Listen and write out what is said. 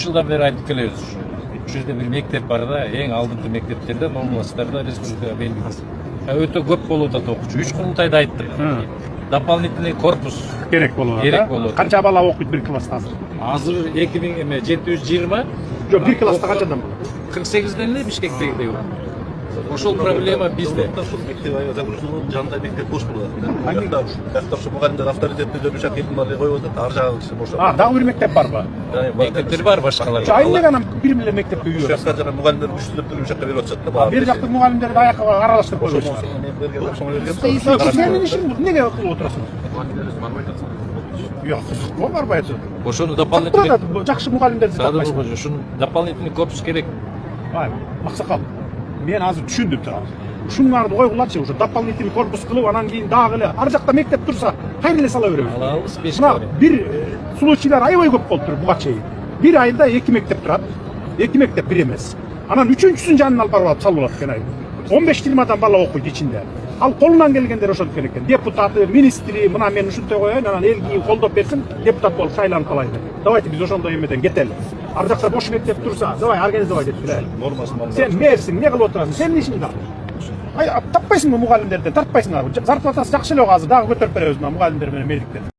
жылдан бeri айтып келебиз ушу. Бул жерде бир мектеп бар да, эң алдыңкы мектептерден областтарда республикага белгилүү. Өтө көп болуп атат окуучу. 3 курултайда айттык. Дополнительный корпус керек болуп атат. Канча бала окуйт бир класста азыр? Азыр 2720. Жок, бир класста канчадан болот? 48'den эле Бишкектеги. Ошол проблема бизде. Мектеп загрузулуп, жанында мектеп бош болот. Ошо мугалимдер авторитетти жөнүшө кыймалы коюп атат. Ар жагы бош. Дагы бир мектеп барбы? Мектептер бар башкалар. Айнек анан бир эле мектепте үйү. Ошол жакка жана мугалимдер күчтүлүп туруп жакка берип атышат да. Бир жактын мугалимдерди аякка аралаштырып койбойсуңар. Сенин ишиң эмнеге кылып отурасың? Жок, кызык барбай атат. Ошону дополнительный жакшы мугалимдерди таппайсың. Ошону дополнительный корпус керек. Аксакал, мен азыр түшүндүм турам. Ушуңарды койгулачы, ушу дополнительный корпус кылып, анан кийин дагы эле ар жакта мектеп турса, кайра эле сала беребиз. Алабыз, Мына бир случайлар аябай көп болуп тур буга чейин. Бир айда 2 мектеп турат. 2 мектеп бир эмес. Анан үчүнчүсүн жанына алып барып салып алат экен. 15-20 адам бала окуйт ичинде. Ал колунан келгендер ошенткен экен. Депутаты, министри, мына мен ушундай коеюн, анан элги колдоп берсин, депутат болуп шайланып калайын деп. Давайте биз ошондой эмеден кетели. Ар жакта бош мектеп турса, давай организовать этип келели. Сен мэрсиң, эмне кылып отурасың? Сенин ишиң бар. Таппайсыңбы мугалимдерден, тартпайсыңарбы? Зарплатасы жакшы эле азыр, дагы көтөрүп беребиз мугалимдер менен мэрликтерди.